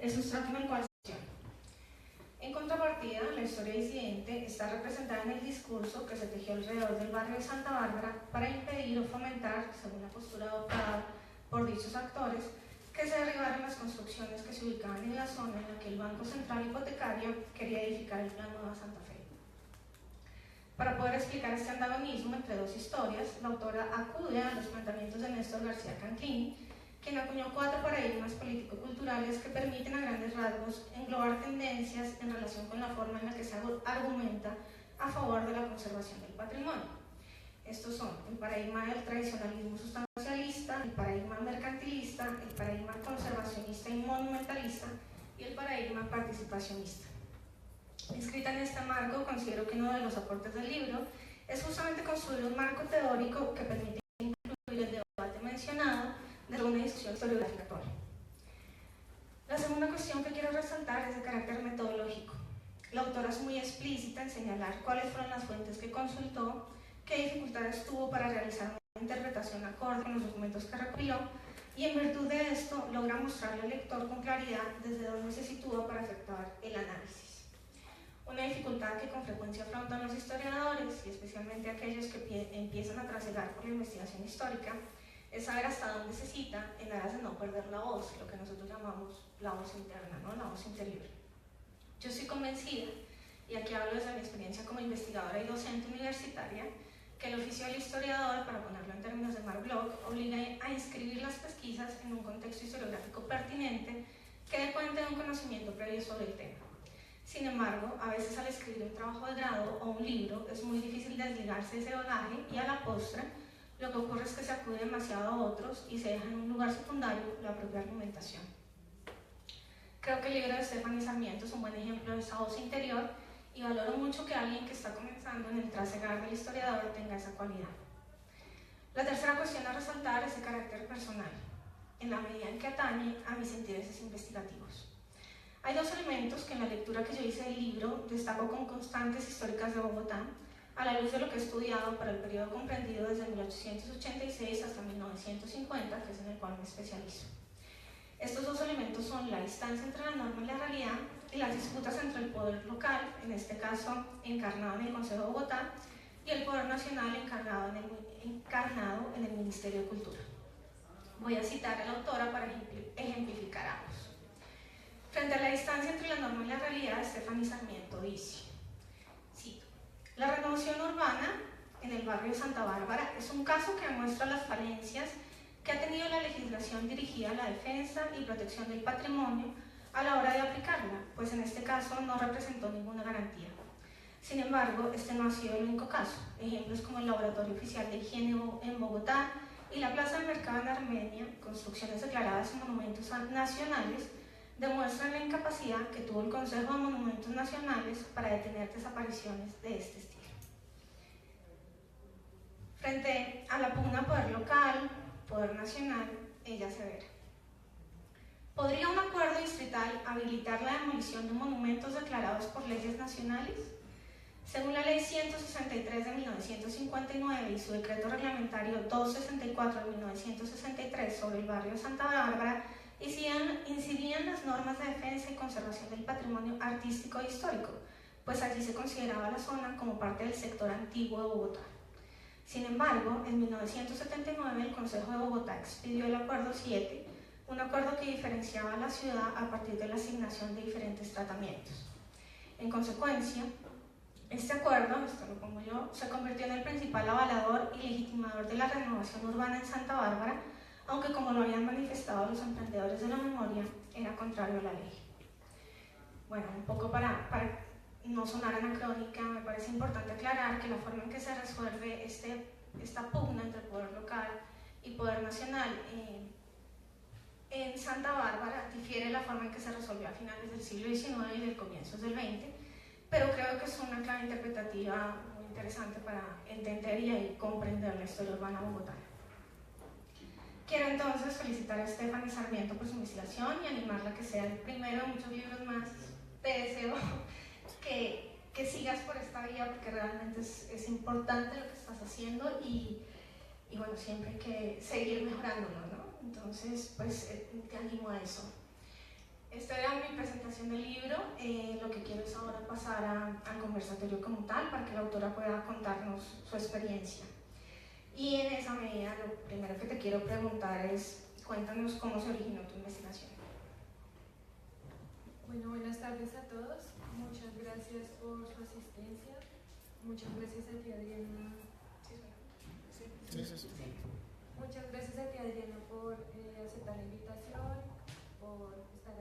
el sustrato en el cual se menciona. En contrapartida, la historia disidente está representada en el discurso que se tejió alrededor del barrio de Santa Bárbara para impedir o fomentar, según la postura adoptada por dichos actores, que se derribaran las construcciones que se ubicaban en la zona en la que el Banco Central Hipotecario quería edificar el Plan Nueva Santa Fe. Para poder explicar este antagonismo entre dos historias, la autora acude a los planteamientos de Néstor García Canclini, quien acuñó 4 paradigmas político-culturales que permiten a grandes rasgos englobar tendencias en relación con la forma en la que se argumenta a favor de la conservación del patrimonio. Estos son el paradigma del tradicionalismo sustancialista, el paradigma mercantilista, el paradigma conservacionista y monumentalista y el paradigma participacionista. Escrita en este marco, considero que uno de los aportes del libro es justamente construir un marco teórico que permite incluir el debate mencionado de una discusión historiográfica actual. La segunda cuestión que quiero resaltar es de carácter metodológico. La autora es muy explícita en señalar cuáles fueron las fuentes que consultó, qué dificultades tuvo para realizar una interpretación acorde con los documentos que recopiló, y en virtud de esto logra mostrarle al lector con claridad desde dónde se sitúa para efectuar el análisis. Una dificultad que con frecuencia afrontan los historiadores, y especialmente aquellos que empiezan a trasegar por la investigación histórica, es saber hasta dónde se cita en aras de no perder la voz, lo que nosotros llamamos la voz interna, ¿no? La voz interior. Yo estoy convencida, y aquí hablo desde mi experiencia como investigadora y docente universitaria, que el oficio del historiador, para ponerlo en términos de Mark Bloch, obliga a inscribir las pesquisas en un contexto historiográfico pertinente que dé cuenta de un conocimiento previo sobre el tema. Sin embargo, a veces al escribir un trabajo de grado o un libro es muy difícil desligarse de ese bagaje y a la postre lo que ocurre es que se acude demasiado a otros y se deja en un lugar secundario la propia argumentación. Creo que el libro de Stephanie Sarmiento es un buen ejemplo de esa voz interior y valoro mucho que alguien que está comenzando en el trasegar del historiador tenga esa cualidad. La tercera cuestión a resaltar es de carácter personal, en la medida en que atañe a mis intereses investigativos. Hay 2 elementos que en la lectura que yo hice del libro destaco con constantes históricas de Bogotá, a la luz de lo que he estudiado para el periodo comprendido desde 1886 hasta 1950, que es en el cual me especializo. Estos 2 elementos son la distancia entre la norma y la realidad y las disputas entre el poder local, en este caso encarnado en el Consejo de Bogotá, y el poder nacional encarnado en el Ministerio de Cultura. Voy a citar a la autora para ejemplificar ambos. Frente a la distancia entre la norma y la realidad, Stephanie Sarmiento dice, cito, la renovación urbana en el barrio de Santa Bárbara es un caso que demuestra las falencias que ha tenido la legislación dirigida a la defensa y protección del patrimonio a la hora de aplicarla, pues en este caso no representó ninguna garantía. Sin embargo, este no ha sido el único caso. Ejemplos como el Laboratorio Oficial de Higiene en Bogotá y la Plaza del Mercado en Armenia, construcciones declaradas monumentos nacionales, demuestran la incapacidad que tuvo el Consejo de Monumentos Nacionales para detener desapariciones de este estilo. Frente a la pugna poder local, poder nacional, ella asevera: ¿podría un acuerdo distrital habilitar la demolición de monumentos declarados por leyes nacionales? Según la Ley 163 de 1959 y su decreto reglamentario 264 de 1963 sobre el barrio de Santa Bárbara, incidían las normas de defensa y conservación del patrimonio artístico e histórico, pues allí se consideraba la zona como parte del sector antiguo de Bogotá. Sin embargo, en 1979 el Consejo de Bogotá expidió el Acuerdo 7, un acuerdo que diferenciaba a la ciudad a partir de la asignación de diferentes tratamientos. En consecuencia, este acuerdo, esto lo pongo yo, se convirtió en el principal avalador y legitimador de la renovación urbana en Santa Bárbara, aunque como lo habían manifestado los emprendedores de la memoria, era contrario a la ley. Bueno, un poco para no sonar anacrónica, me parece importante aclarar que la forma en que se resuelve esta pugna entre poder local y poder nacional en Santa Bárbara difiere de la forma en que se resolvió a finales del siglo XIX y del comienzos del XX, pero creo que es una clave interpretativa muy interesante para entender y comprender la historia urbana bogotana. Quiero entonces felicitar a Stephanie Sarmiento por su investigación y animarla a que sea el primero de muchos libros más. Te deseo que sigas por esta vía porque realmente es importante lo que estás haciendo y bueno, siempre hay que seguir mejorándolo, ¿no? Entonces, pues te animo a eso. Este era lo que quiero es ahora pasar al conversatorio como tal para que la autora pueda contarnos su experiencia. Y en esa medida, lo primero que te quiero preguntar es, cuéntanos cómo se originó tu investigación. Bueno, buenas tardes a todos. Muchas gracias por su asistencia. Muchas gracias a ti, Adriana. Muchas gracias a ti, Adriana, por aceptar la invitación, por estar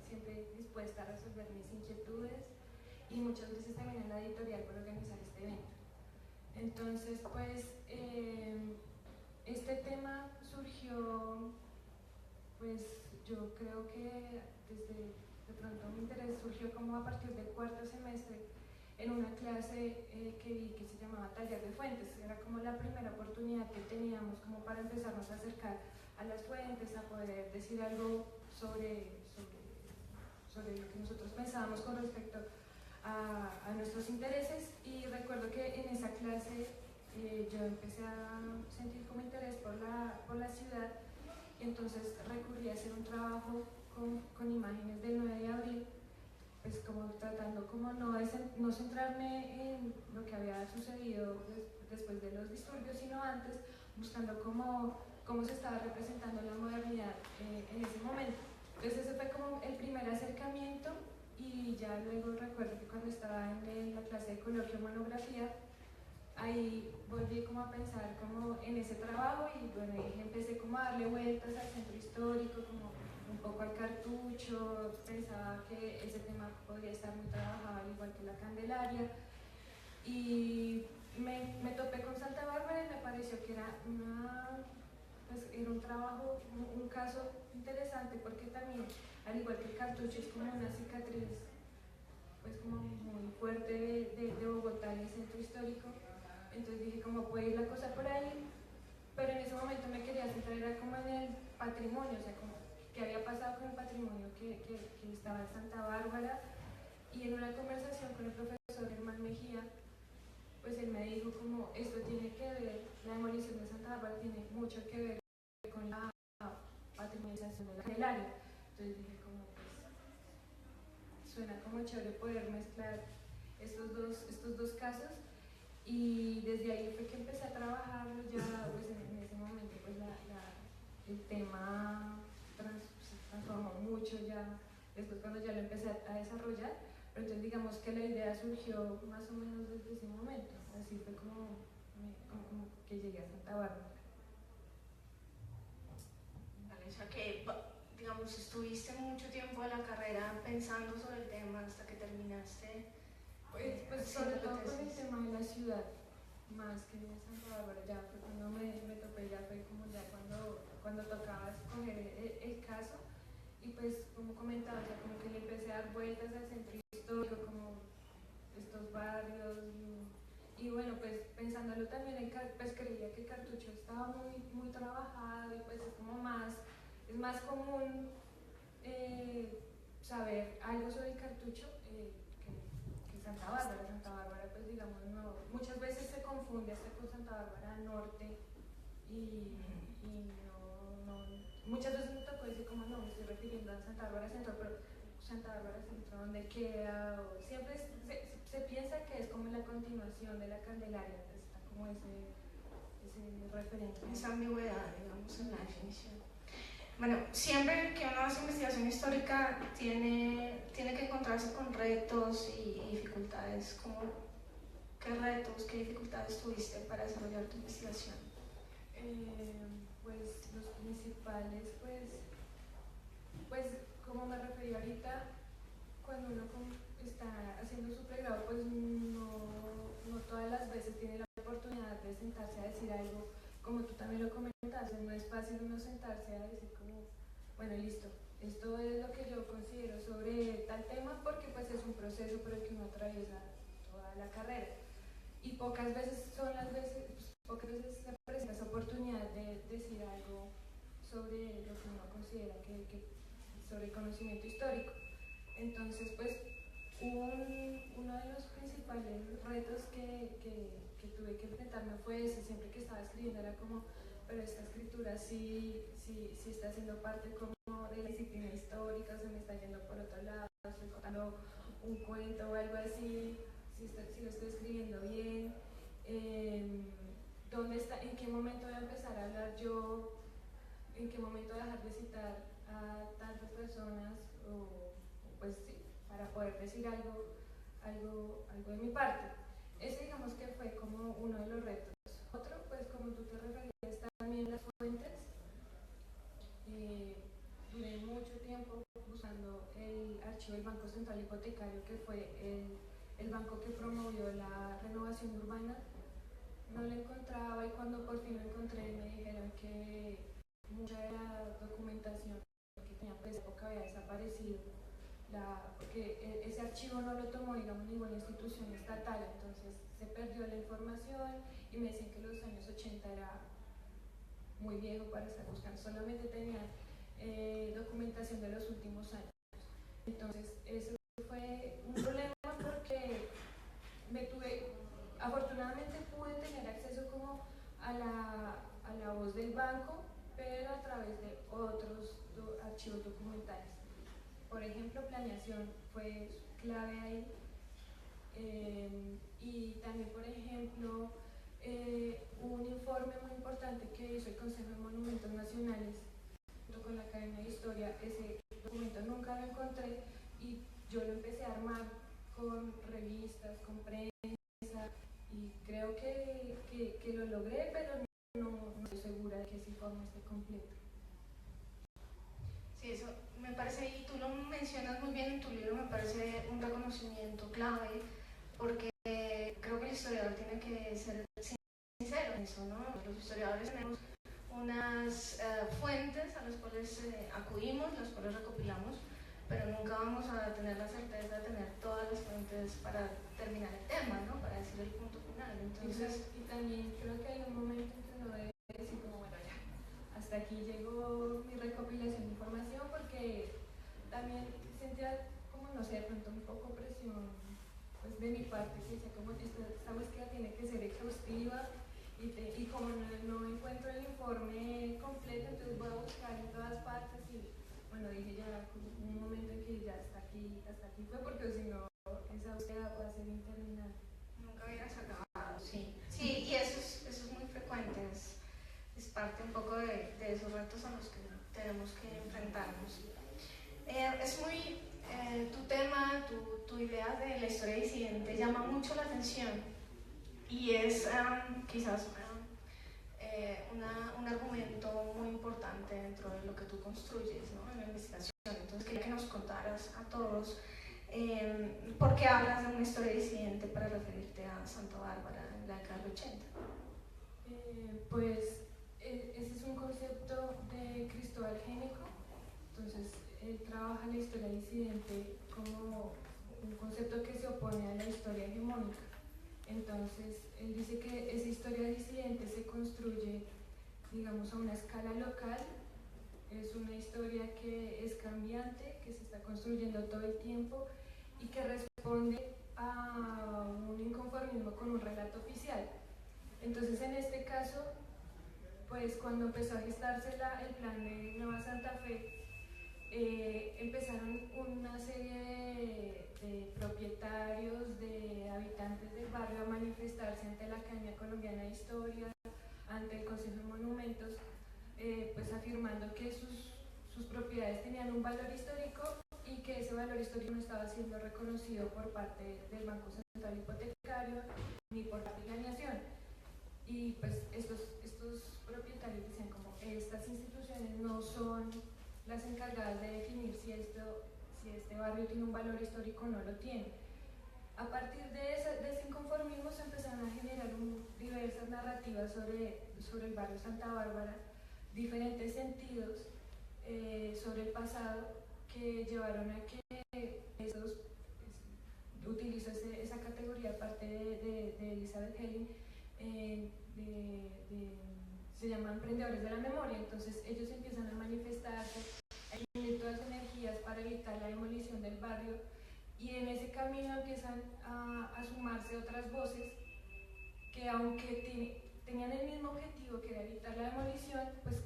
siempre dispuesta a resolver mis inquietudes, y muchas gracias también a la editorial por organizar este evento. Entonces, pues, este tema surgió, pues, yo creo que desde de pronto mi interés surgió como a partir del cuarto semestre en una clase que vi que se llamaba Taller de Fuentes. Era como la primera oportunidad que teníamos como para empezarnos a acercar a las fuentes, a poder decir algo sobre lo que nosotros pensábamos con respecto a nuestros intereses. Y recuerdo que en esa clase yo empecé a sentir como interés por la ciudad, y entonces recurrí a hacer un trabajo con imágenes del 9 de abril, pues como tratando como no centrarme en lo que había sucedido después de los disturbios, sino antes, buscando cómo se estaba representando la modernidad en ese momento. Entonces ese fue como el primer acercamiento, y ya luego recuerdo que cuando estaba en la clase de coloquio monografía, ahí volví como a pensar como en ese trabajo, y bueno, empecé como a darle vueltas al centro histórico, como un poco al Cartucho. Pensaba que ese tema podría estar muy trabajado al igual que la Candelaria, y me topé con Santa Bárbara y me pareció que era era un trabajo, un caso interesante, porque también, al igual que el Cartucho, es como una cicatriz pues como muy fuerte de Bogotá, en el centro histórico. Entonces dije, ¿cómo puede ir la cosa por ahí? Pero en ese momento me quería centrar era como en el patrimonio, o sea, como qué había pasado con el patrimonio que estaba en Santa Bárbara. Y en una conversación con el profesor Germán Mejía, pues él me dijo como, esto tiene que ver, la demolición de Santa Bárbara tiene mucho que ver con la patrimonialización de la Candelaria. Entonces dije como, pues, suena como chévere poder mezclar estos dos casos. Y desde ahí fue que empecé a trabajar. Ya pues en ese momento pues el tema se transformó mucho ya después cuando ya lo empecé a desarrollar, pero entonces digamos que la idea surgió más o menos desde ese momento. Así fue como que llegué a Santa Bárbara. Vale, o sea que, digamos, estuviste mucho tiempo en la carrera pensando sobre el tema hasta que terminaste. Pues sobre todo con el tema de la ciudad, más que de Santa Bárbara. Ya fue cuando me topé, ya fue como ya cuando tocaba escoger el caso. Y pues como comentaba, o sea, como que le empecé a dar vueltas al centro histórico, como estos barrios, y bueno, pues pensándolo también, pues creía que el Cartucho estaba muy trabajado, y pues es más común saber algo sobre el Cartucho que Santa Bárbara. Santa Bárbara, pues digamos, no, muchas veces se confunde hasta con Santa Bárbara Norte, y muchas veces me tocó decir como, no, me estoy refiriendo a Santa Bárbara Centro, pero Santa Bárbara Centro, ¿dónde queda? O siempre se piensa que es como la continuación de la Candelaria. Entonces está como ese referente. Esa ambigüedad, digamos, en la definición. Bueno, siempre que uno hace investigación histórica tiene que encontrarse con retos y dificultades. ¿Qué retos, qué dificultades tuviste para desarrollar tu investigación? Pues los principales, pues como me referí ahorita, cuando uno está haciendo su pregrado, pues no todas las veces tiene la oportunidad de sentarse a decir algo, como tú también lo comentaste. No es fácil uno sentarse a decir como, bueno, listo, esto es lo que yo considero sobre tal tema, porque pues es un proceso por el que uno atraviesa toda la carrera. Y pocas veces se presenta esa oportunidad de decir algo sobre lo que uno considera que sobre el conocimiento histórico. Entonces, pues, uno de los principales retos que tuve que enfrentarme fue ese. Siempre que estaba escribiendo era como, pero esta escritura sí está siendo parte como de la disciplina histórica, se me está yendo por otro lado, estoy contando un cuento o algo así, si lo estoy escribiendo bien, dónde está, en qué momento voy a empezar a hablar yo, en qué momento dejar de citar a tantas personas, o pues sí, para poder decir algo de mi parte. Ese digamos que fue como uno de los retos. Otro, pues como tú te referías también las fuentes, duré mucho tiempo buscando el archivo del Banco Central Hipotecario, que fue el banco que promovió la renovación urbana. No lo encontraba, y cuando por fin lo encontré me dijeron que mucha de la documentación que tenía por esa época había desaparecido, porque ese archivo no lo tomó, digamos, ninguna institución estatal, entonces se perdió la información, y me decían que los años 80 era muy viejo para estar buscando, solamente tenían documentación de los últimos años. Entonces eso fue un problema, porque afortunadamente pude tener acceso como a la voz del banco, pero a través de otros archivos documentales. Por ejemplo, planeación fue clave ahí, y también, por ejemplo, un informe muy importante que hizo el Consejo de Monumentos Nacionales junto con la Academia de Historia. Ese documento nunca lo encontré, y yo lo empecé a armar con revistas, con prensa, y creo que lo logré, pero no estoy segura de que ese informe esté completo. Sí, eso me parece, y tú lo mencionas muy bien en tu libro, me parece un reconocimiento clave, porque creo que el historiador tiene que ser sincero en eso, ¿no? Los historiadores tenemos unas fuentes a las cuales acudimos, las cuales recopilamos, pero nunca vamos a tener la certeza de tener todas las fuentes para terminar el tema, ¿no? Para decir el punto final. Entonces, y también creo que hay un momento en que uno debe decir como, bueno, ya, hasta aquí llegó mi recopilación de información, porque también sentía como, no sé, de pronto un poco presión, pues de mi parte, que decía como esta búsqueda tiene que ser exhaustiva, y como no encuentro el informe completo, entonces voy a buscar en todas partes, y bueno, dije ya, un momento en que ya hasta aquí fue, porque si no, esa búsqueda va a ser interminable. Nunca hubieras acabado, sí. Sí, y eso es muy frecuente, es parte un poco de esos retos a los que tenemos que enfrentarnos. Es muy, tu tema, tu idea de la historia disidente llama mucho la atención, y es quizás un argumento muy importante dentro de lo que tú construyes, ¿no? En la investigación. Entonces quería que nos contaras a todos por qué hablas de una historia disidente para referirte a Santa Bárbara en la década del 80. Pues ese es un concepto de Cristóbal Génico. Entonces él trabaja la historia disidente como un concepto que se opone a la historia hegemónica. Entonces él dice que esa historia disidente se construye, digamos, a una escala local. Es una historia que es cambiante, que se está construyendo todo el tiempo, y que responde a un inconformismo con un relato oficial. Entonces, en este caso, pues cuando empezó a gestarse el plan de Nueva Santa Fe, empezaron una serie de propietarios, de habitantes del barrio, a manifestarse ante la Academia Colombiana de Historia, ante el Consejo de Monumentos, pues afirmando que sus propiedades tenían un valor histórico, y que ese valor histórico no estaba siendo reconocido por parte del Banco Central Hipotecario ni por la planeación. Y pues estos propietarios decían como, estas instituciones no son las encargadas de definir si este barrio tiene un valor histórico o no lo tiene. A partir de ese inconformismo se empezaron a generar diversas narrativas sobre el barrio Santa Bárbara, diferentes sentidos sobre el pasado, que llevaron a que utilizo esa categoría, aparte de Elizabeth Helling, se llaman emprendedores de la memoria. Entonces ellos empiezan a manifestarse, a unir todas sus energías para evitar la demolición del barrio, y en ese camino empiezan a sumarse otras voces que, aunque tenían el mismo objetivo, que era evitar la demolición, pues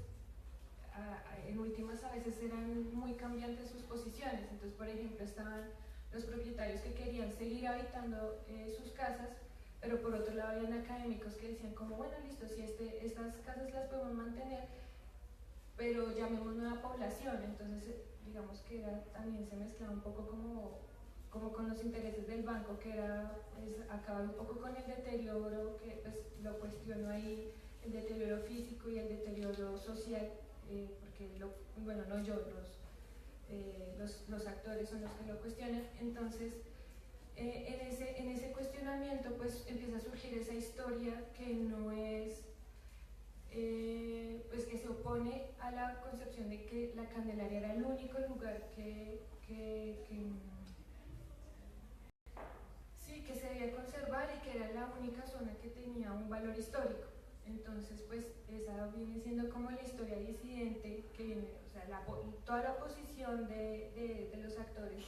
en últimas a veces eran muy cambiantes sus posiciones. Entonces, por ejemplo, estaban los propietarios que querían seguir habitando sus casas, pero por otro lado habían académicos que decían como, bueno, listo, si estas casas las podemos mantener, pero llamemos nueva población. Entonces digamos que también se mezclaba un poco como con los intereses del banco, que era pues, acabar un poco con el deterioro, que pues lo cuestiono ahí, el deterioro físico y el deterioro social, porque bueno, no yo, los actores son los que lo cuestionan. Entonces en ese cuestionamiento pues empieza a surgir esa historia que no es pues que se opone a la concepción de que la Candelaria era el único lugar sí, que se debía conservar y que era la única zona que tenía un valor histórico. Entonces, pues esa viene siendo como la historia disidente que viene, o sea, toda la oposición de los actores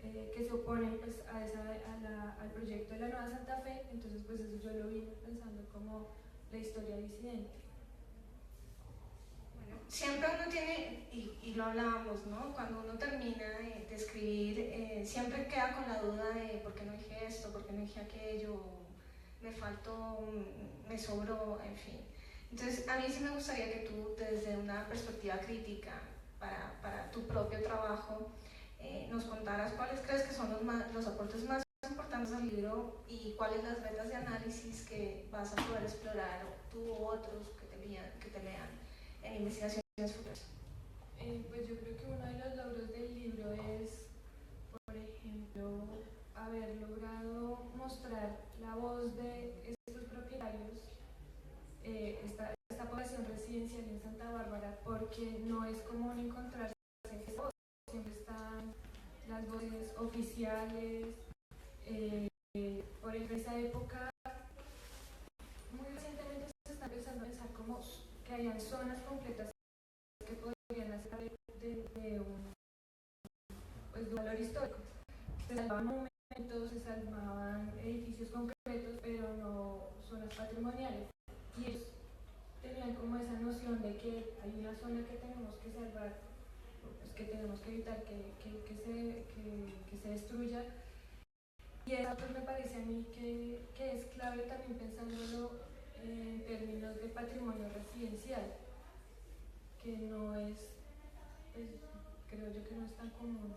que se oponen pues, al proyecto de la Nueva Santa Fe. Entonces, pues eso yo lo vine pensando como la historia disidente. Siempre uno tiene, y lo hablábamos, ¿no? Cuando uno termina de escribir, siempre queda con la duda de por qué no dije esto, por qué no dije aquello, me faltó, me sobró, en fin. Entonces, a mí sí me gustaría que tú, desde una perspectiva crítica para tu propio trabajo, nos contaras cuáles crees que son los aportes más importantes del libro y cuáles las metas de análisis que vas a poder explorar tú u otros que te lean en investigaciones futuras. Pues yo creo que uno de los logros del libro es, por ejemplo, haber logrado mostrar la voz de estos propietarios, esta población residencial en Santa Bárbara, porque no es común encontrarse esa voz. Siempre están las voces oficiales. Por ejemplo, en esa época, muy recientemente se está empezando a pensar como que hayan zonas completas que podrían hacer de un valor histórico. Se salvaban monumentos, se salvaban edificios concretos, pero no zonas patrimoniales. Y ellos tenían como esa noción de que hay una zona que tenemos que salvar, pues que tenemos que evitar que se destruya. Y eso pues me parece a mí que es clave también pensándolo en términos de patrimonio residencial, que no es, pues, creo yo que no es tan común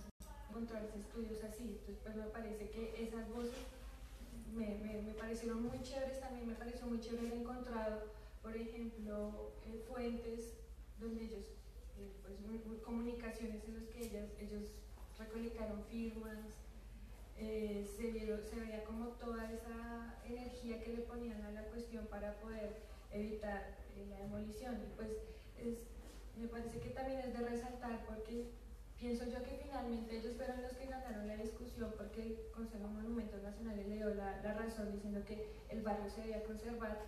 encontrarse estudios así. Entonces pues me parece que esas voces me parecieron muy chéveres. También me pareció muy chévere haber encontrado, por ejemplo, fuentes donde ellos, pues comunicaciones en las que ellos recolectaron firmas. Se veía como toda esa energía que le ponían a la cuestión para poder evitar la demolición. Y pues me parece que también es de resaltar, porque pienso yo que finalmente ellos fueron los que ganaron la discusión, porque el Consejo de Monumentos Nacionales le dio la razón diciendo que el barrio se debía conservar,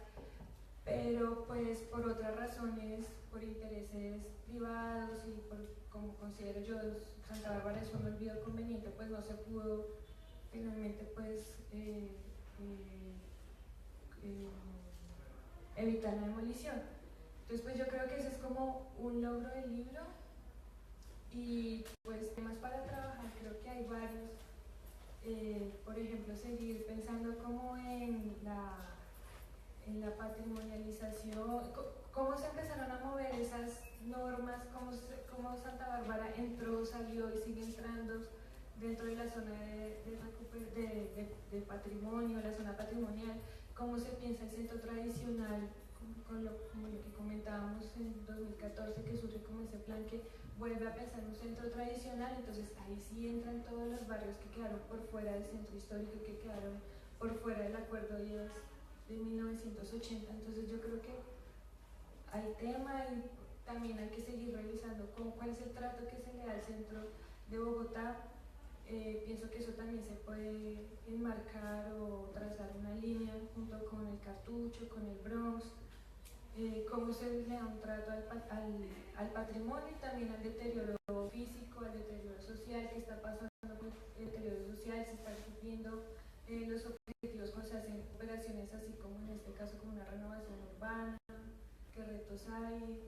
pero pues por otras razones, por intereses privados y por, como considero yo, Santa Bárbara es un olvido conveniente, pues no se pudo finalmente pues evitar la demolición. Entonces pues yo creo que ese es como un logro del libro. Y pues temas para trabajar, creo que hay varios. Por ejemplo, seguir pensando como en la patrimonialización, cómo se empezaron a mover esas normas, cómo Santa Bárbara entró, salió y sigue entrando dentro de la zona de patrimonio, la zona patrimonial, cómo se piensa el centro tradicional, como lo que comentábamos en 2014, que surge como ese plan que vuelve a pensar un centro tradicional. Entonces ahí sí entran todos los barrios que quedaron por fuera del centro histórico, que quedaron por fuera del Acuerdo 10 de 1980. Entonces yo creo que hay tema y también hay que seguir revisando cuál es el trato que se le da al centro de Bogotá. Pienso que eso también se puede enmarcar o trazar una línea junto con el Cartucho, con el Bronx, cómo se le da un trato al patrimonio y también al deterioro físico, al deterioro social, que está pasando con el deterioro social, se están cumpliendo los objetivos cuando se hacen operaciones así como en este caso como una renovación urbana, qué retos hay.